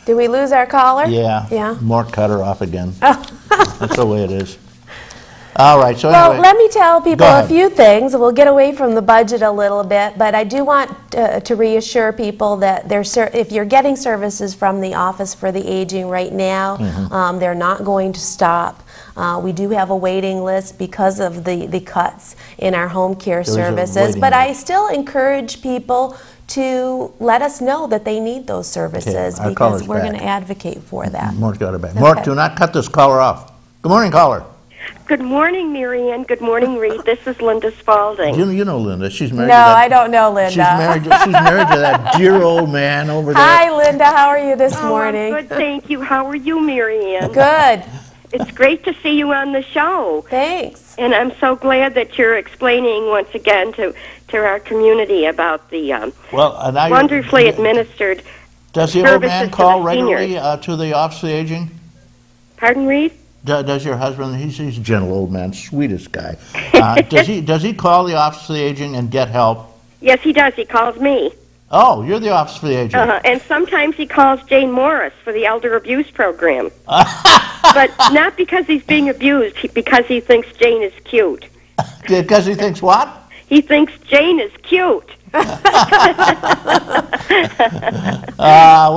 Did we lose our caller? Yeah. Yeah. Mark cut her off again. That's the way it is. All right, so Well, anyway, let me tell people go a ahead. few things. We'll get away from the budget a little bit, but I do want to reassure people that if you're getting services from the Office for the Aging right now, they're not going to stop. We do have a waiting list because of the cuts in our home care services, but I still encourage people to let us know that they need those services because we're going to advocate for that. Mark's got her back. Mark, do not cut this caller off. Good morning, caller. Good morning, Marianne. Good morning, Reed. This is Linda Spalding. You know Linda. She's married No, to that, I don't know Linda. She's married to that dear old man over there. Hi, Linda. How are you this morning? I'm good, thank you. How are you, Marianne? Good. It's great to see you on the show. Thanks. And I'm so glad that you're explaining once again to our community about the wonderfully administered Does the old man call regularly to the Office of the Aging? Pardon, Reed? Does your husband? He's a gentle old man, sweetest guy. Does he call the Office of the Aging and get help? Yes, he does. He calls me. Oh, you're the Office for the Aging. And sometimes he calls Jane Morris for the elder abuse program. But not because he's being abused, because he thinks Jane is cute. Because he thinks what? He thinks Jane is cute. What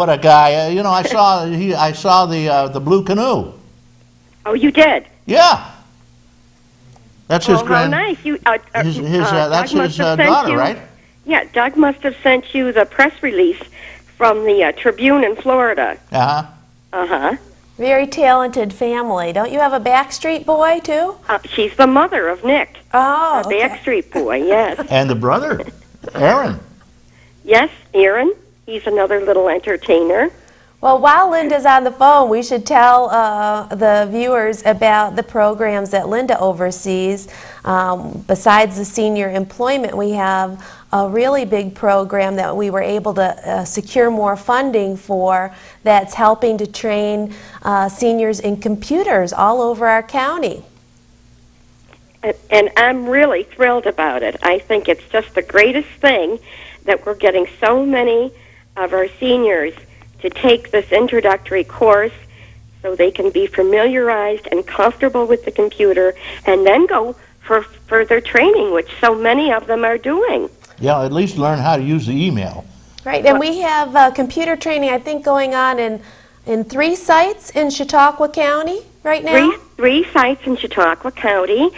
a guy! You know, I saw the blue canoe. Oh, you did? Yeah. That's his grand. How nice! That's his daughter, right? Yeah, Doug must have sent you the press release from the Tribune in Florida. Very talented family. Don't you have a Backstreet Boy, too? She's the mother of Nick. Oh, okay. Backstreet Boy, yes. And the brother, Aaron. Yes, Aaron. He's another little entertainer. Well, while Linda's on the phone, we should tell the viewers about the programs that Linda oversees. Besides the senior employment, we have a really big program that we were able to secure more funding for that's helping to train seniors in computers all over our county. And I'm really thrilled about it. I think it's just the greatest thing that we're getting so many of our seniors to take this introductory course so they can be familiarized and comfortable with the computer and then go for further training, which so many of them are doing. Yeah, at least learn how to use the email. Right, and we have computer training, I think, going on in 3 sites in Chautauqua County right now? Three sites in Chautauqua County,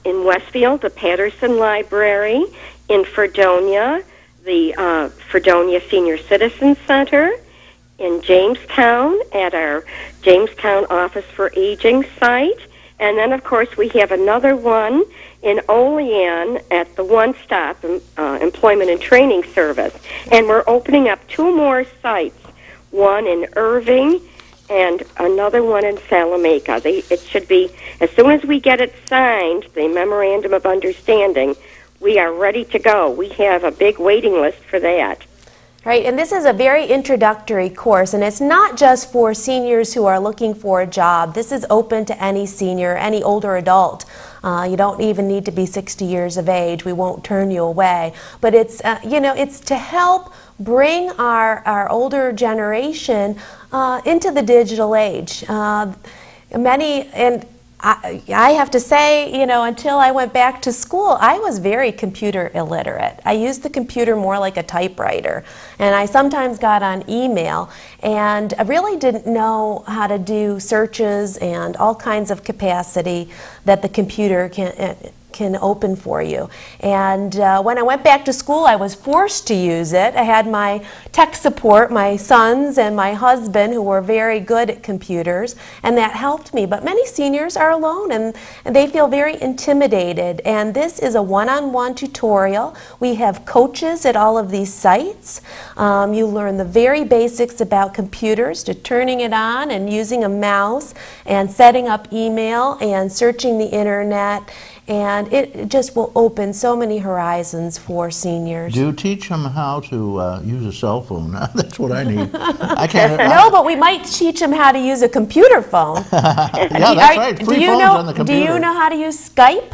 in Westfield, the Patterson Library, in Fredonia, the Fredonia Senior Citizen Center, in Jamestown at our Jamestown Office for Aging site, and then, of course, we have another one in Olean at the One Stop Employment and Training Service. And we're opening up 2 more sites, one in Irving and another one in Salamanca. It should be, as soon as we get it signed, the Memorandum of Understanding, we are ready to go. We have a big waiting list for that. Right, and this is a very introductory course, and it's not just for seniors who are looking for a job. This is open to any senior, any older adult. You don't even need to be 60 years of age. We won't turn you away. But it's, it's to help bring our older generation into the digital age. I have to say, until I went back to school, I was very computer illiterate. I used the computer more like a typewriter, and I sometimes got on email, and I really didn't know how to do searches and all kinds of capacity that the computer can open for you. And when I went back to school, I was forced to use it. I had my tech support, my sons and my husband, who were very good at computers, and that helped me. But many seniors are alone, and they feel very intimidated. And this is a one-on-one tutorial. We have coaches at all of these sites. You learn the very basics about computers, to turning it on and using a mouse and setting up email and searching the internet. And it just will open so many horizons for seniors. Do you teach them how to use a cell phone? That's what I need. I can't. No, but we might teach them how to use a computer phone. Yeah, that's right. Free phones on the computer. Do you know how to use Skype?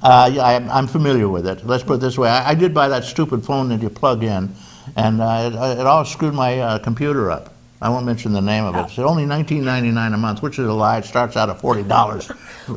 Yeah, I'm familiar with it. Let's put it this way. I did buy that stupid phone that you plug in, and it all screwed my computer up. I won't mention the name of it. It's only $19.99 a month, which is a lie. It starts out at $40.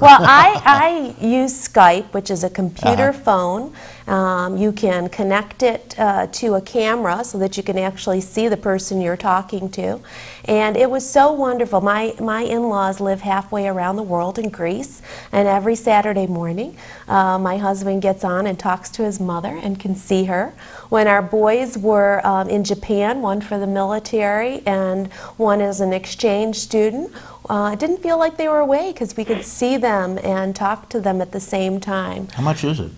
Well, I use Skype, which is a computer phone. You can connect it to a camera so that you can actually see the person you're talking to. And it was so wonderful. My in-laws live halfway around the world in Greece, and every Saturday morning my husband gets on and talks to his mother and can see her. When our boys were in Japan, one for the military and one as an exchange student, it didn't feel like they were away because we could see them and talk to them at the same time. How much is it?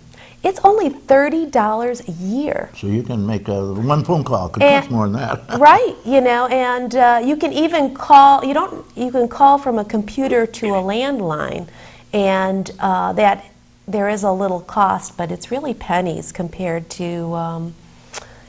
It's only $30 a year. So you can make one phone call. Could cost more than that. Right, you know, and you can even call. You can call from a computer to a landline, and that there is a little cost, but it's really pennies compared to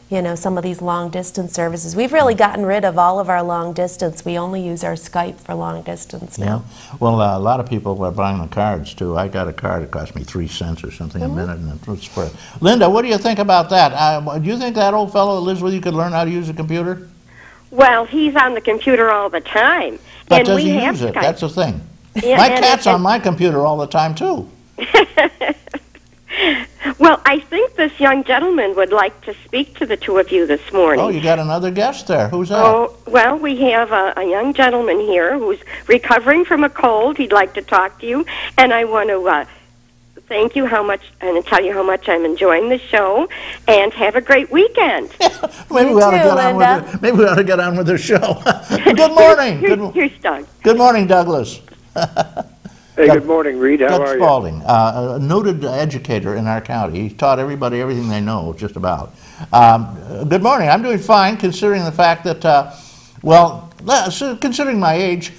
you know, some of these long distance services. We've really gotten rid of all of our long distance. We only use our Skype for long distance now. Yeah. Well, a lot of people are buying the cards too. I got a card that cost me 3 cents or something a minute, and it's spread. Linda, what do you think about that? Do you think that old fellow that lives with you could learn how to use a computer? Well, he's on the computer all the time. But and does we he have use it? Skype. That's the thing. Yeah, My cat's on my computer all the time too. Well, I think this young gentleman would like to speak to the two of you this morning. Oh, you got another guest there. Who's that? Oh, well, we have a young gentleman here who's recovering from a cold. He'd like to talk to you, and I want to thank you and tell you how much I'm enjoying the show, and have a great weekend. Maybe we ought to get on with the show. Good morning. Here's Doug. Good morning, Douglas. Hey, good morning, Reed. How are you? Doug Spalding, a noted educator in our county. He taught everybody everything they know, just about. Good morning. I'm doing fine, considering the fact that, considering my age.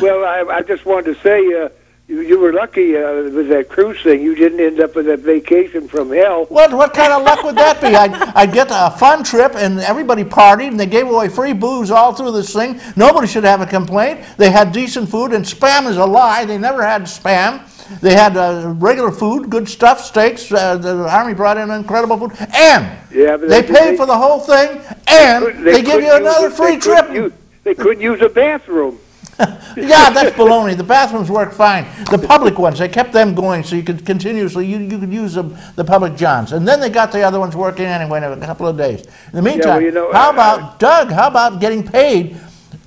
Well, I just wanted to say, you were lucky with that cruise thing. You didn't end up with that vacation from hell. What kind of luck would that be? I'd get a fun trip, and everybody partied, and they gave away free booze all through this thing. Nobody should have a complaint. They had decent food, and spam is a lie. They never had spam. They had regular food, good stuff, steaks. The Army brought in incredible food, and they paid for the whole thing, and they give you another free trip. They couldn't use a bathroom. Yeah, that's baloney. The bathrooms work fine. The public ones, they kept them going so you could continuously, you could use the public johns. And then they got the other ones working anyway in a couple of days. In the meantime, how about getting paid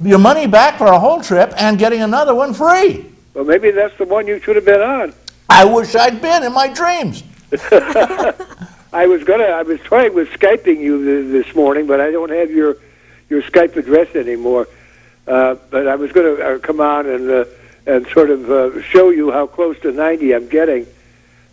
your money back for a whole trip and getting another one free? Well, maybe that's the one you should have been on. I wish I'd been in my dreams. I was trying with Skyping you this morning, but I don't have your Skype address anymore. But I was going to come on and sort of show you how close to 90 I'm getting.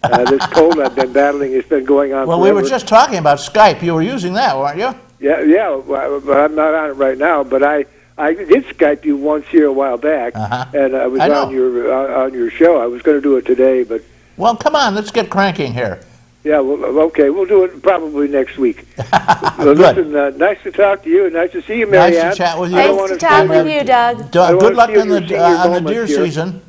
This cold I've been battling has been going on Well, forever. we were just talking about Skype. You were using that, weren't you? Yeah, but I'm not on it right now. But I did Skype you once here a while back, and I was on your show. I was going to do it today, but... Well, come on, let's get cranking here. Yeah, well, okay, we'll do it probably next week. Well, Good. Listen, nice to talk to you, and nice to see you, Mary Ann. Nice to chat with you. Nice to talk with you, Doug. Good luck on the deer season.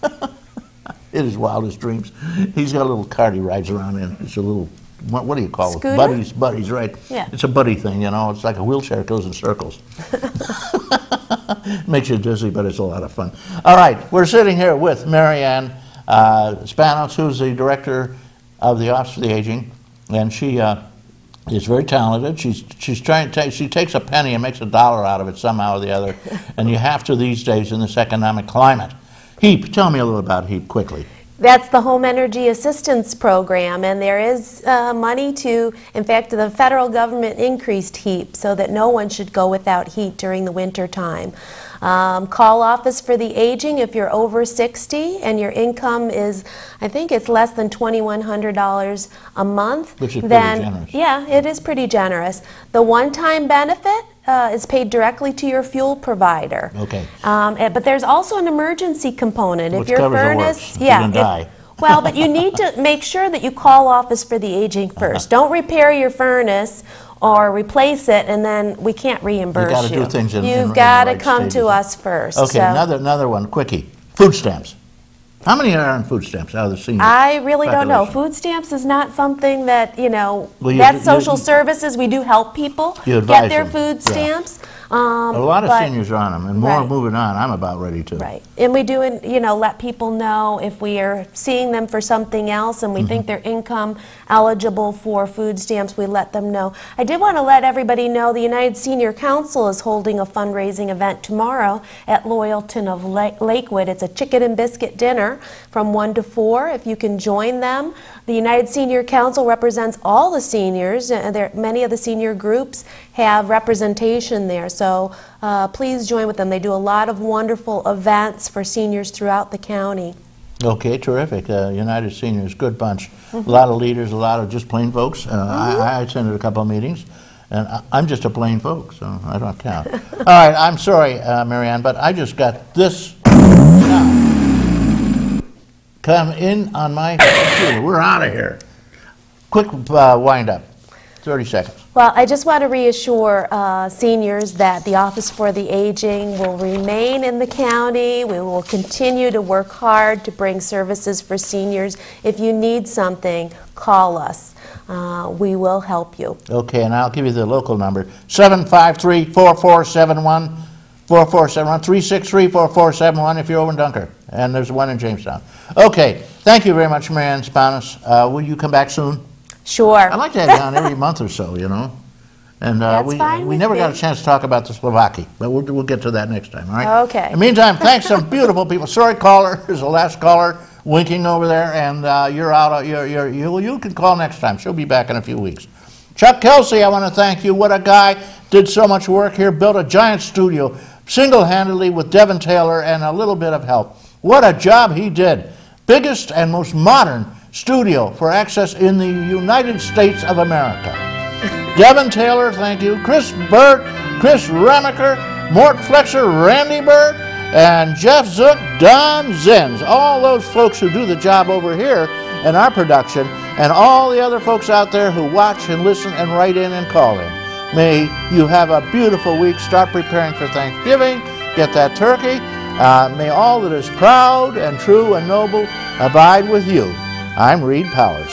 It is wildest dreams. He's got a little cart he rides around in. It's a little, what do you call Scooter? it? Buddies, right? Yeah. It's a buddy thing, you know. It's like a wheelchair that goes in circles. Makes you dizzy, but it's a lot of fun. All right, we're sitting here with Mary Ann Spanos, who's the director of the Office for the Aging, and she is very talented. She takes a penny and makes $1 out of it somehow or the other, and you have to these days in this economic climate. HEAP, tell me a little about HEAP quickly. That's the Home Energy Assistance Program, and there is money to, in fact, the federal government increased HEAP so that no one should go without heat during the winter time. Call Office for the Aging if you're over 60 and your income is, I think it's less than $2,100 a month. Which is pretty generous. Yeah, it is pretty generous. The one-time benefit is paid directly to your fuel provider. Okay. But there's also an emergency component. Which if your covers the furnace, worst. You can die. Well, but you need to make sure that you call Office for the Aging first. Don't repair your furnace or replace it, and then we can't reimburse you. You've got to do things in You've the got to right come stages. to us first. Okay, so. another one, quickie. Food stamps. How many are on food stamps out of the senior I really don't know. population? Food stamps is not something that, Well, that's social services. We do help people You advise get their them, food yeah. stamps. A lot of but- seniors are on them, and more Right. moving on. I'm about ready to. Right. And we do, let people know if we are seeing them for something else and we think they're income eligible for food stamps, we let them know. I did want to let everybody know the United Senior Council is holding a fundraising event tomorrow at Loyalton of Lakewood. It's a chicken and biscuit dinner from 1 to 4, if you can join them. The United Senior Council represents all the seniors. Many of the senior groups have representation there, so please join with them. They do a lot of wonderful events for seniors throughout the county. Okay, terrific. United Seniors, good bunch. A lot of leaders, a lot of just plain folks. I attended a couple of meetings, and I'm just a plain folk, so I don't count. All right, I'm sorry, Marianne, but I just got this now. Come in on my computer. We're out of here. Quick wind up, 30 seconds. Well, I just want to reassure seniors that the Office for the Aging will remain in the county. We will continue to work hard to bring services for seniors. If you need something, call us. We will help you. Okay, and I'll give you the local number, 753-4471, 4471, 363-4471 if you're over in Dunker. And there's one in Jamestown. Okay, thank you very much, Marianne Spanos. Will you come back soon? Sure. I'd like to have you on every month or so, And That's fine we with never got a me. chance to talk about the Slovaki, but we'll get to that next time, all right? Okay. In the meantime, thanks some beautiful people. Sorry, caller, is the last caller winking over there, and you're out. You can call next time. She'll be back in a few weeks. Chuck Kelsey, I want to thank you. What a guy. Did so much work here, built a giant studio single-handedly with Devin Taylor and a little bit of help. What a job he did. Biggest and most modern studio for access in the United States of America. Devin Taylor, thank you. Chris Burt, Chris Remaker, Mort Flexer, Randy Burt, and Jeff Zook, Don Zins. All those folks who do the job over here in our production, and all the other folks out there who watch and listen and write in and call in. May you have a beautiful week. Start preparing for Thanksgiving. Get that turkey. May all that is proud and true and noble abide with you. I'm Reed Powers.